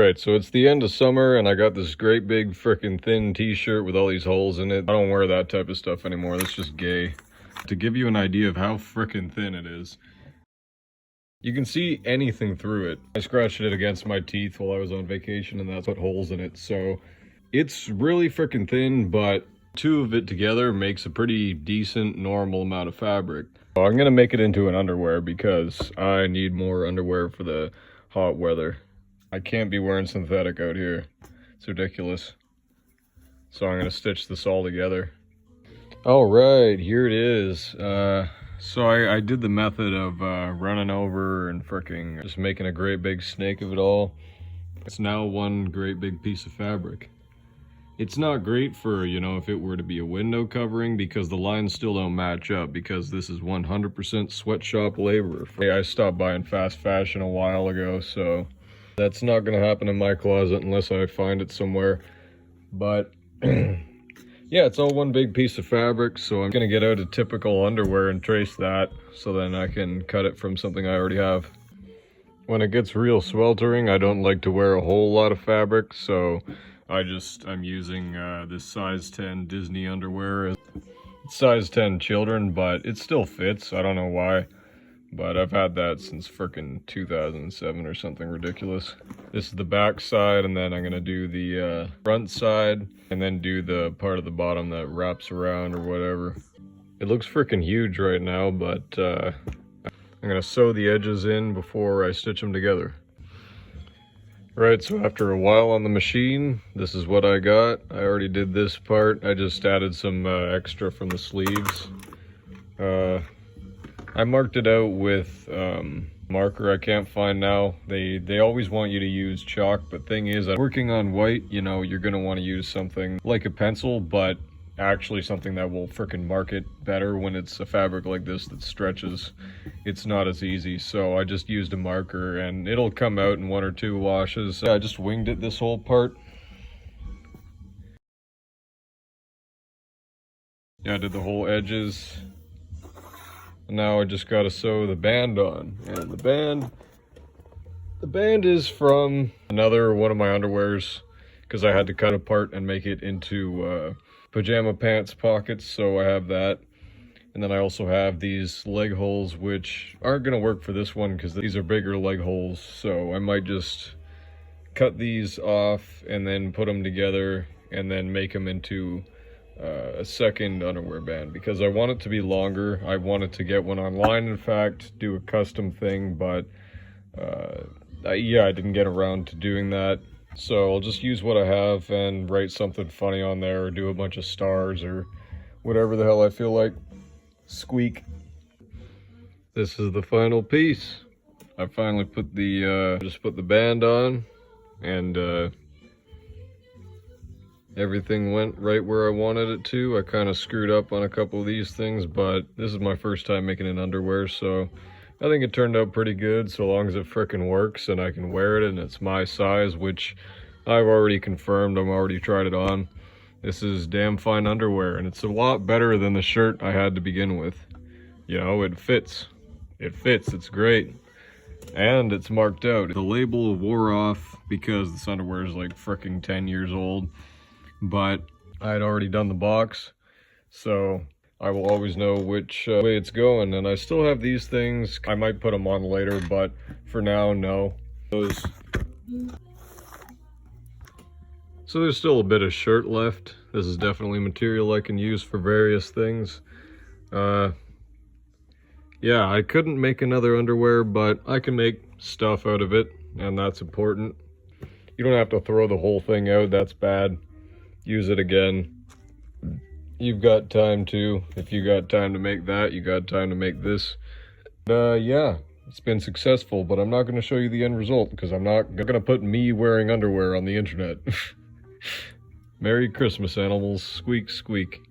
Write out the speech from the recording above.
Right, so it's the end of summer and I got this great big frickin' thin t-shirt with all these holes in it. I don't wear that type of stuff anymore, that's just gay. To give you an idea of how frickin' thin it is, you can see anything through it. I scratched it against my teeth while I was on vacation and that's what holes in it. So it's really frickin' thin, but two of it together makes a pretty decent normal amount of fabric. So I'm gonna make it into an underwear because I need more underwear for the hot weather. I can't be wearing synthetic out here. It's ridiculous. So I'm gonna stitch this all together. All right, here it is. So I did the method of running over and fricking just making a great big snake of it all. It's now one great big piece of fabric. It's not great for, you know, if it were to be a window covering because the lines still don't match up because this is 100% sweatshop labor. I stopped buying fast fashion a while ago, so that's not gonna happen in my closet unless I find it somewhere. But yeah, it's all one big piece of fabric, so I'm gonna get out a typical underwear and trace that so then I can cut it from something I already have. When it gets real sweltering, I don't like to wear a whole lot of fabric, so I'm using this size 10 Disney underwear. It's size 10 children, but it still fits. I don't know why, but I've had that since frickin' 2007 or something ridiculous. This is the back side, and then I'm gonna do the front side, and then do the part of the bottom that wraps around or whatever. It looks frickin' huge right now, but I'm gonna sew the edges in before I stitch them together. Right, so after a while on the machine, this is what I got. I already did this part. I just added some extra from the sleeves. I marked it out with marker I can't find now. They always want you to use chalk, but thing is, working on white, you know, you're gonna want to use something like a pencil, but actually something that will frickin' mark it better when it's a fabric like this that stretches. It's not as easy, so I just used a marker and it'll come out in 1 or 2 washes. I just winged it this whole part. Yeah, I did the whole edges. And now I just gotta sew the band on. And the band is from another one of my underwears because I had to cut it apart and make it into pajama pants pockets, so I have that. And then I also have these leg holes, which aren't gonna work for this one because these are bigger leg holes, so I might just cut these off and then put them together and then make them into a second underwear band because I want it to be longer. I wanted to get one online, in fact, do a custom thing, but yeah, I didn't get around to doing that. So I'll just use what I have and write something funny on there or do a bunch of stars or whatever the hell I feel like. Squeak. This is the final piece. I finally put the, just put the band on and everything went right where I wanted it to. I kind of screwed up on a couple of these things, but this is my first time making an underwear, so I think it turned out pretty good so long as it frickin' works and I can wear it and it's my size, which I've already confirmed. I've already tried it on. This is damn fine underwear and it's a lot better than the shirt I had to begin with. You know, it fits. It fits, it's great. And it's marked out. The label wore off because this underwear is like frickin' 10 years old, but I had already done the box, so I will always know which way it's going. And I still have these things. I might put them on later, but for now, no. So there's still a bit of shirt left. This is definitely material I can use for various things. Yeah, I couldn't make another underwear, but I can make stuff out of it, and that's important. You don't have to throw the whole thing out, that's bad. Use it again. You've got time to. If you got time to make that, you got time to make this. Yeah, it's been successful, but I'm not going to show you the end result because I'm not going to put me wearing underwear on the internet. Merry Christmas, animals. Squeak, squeak.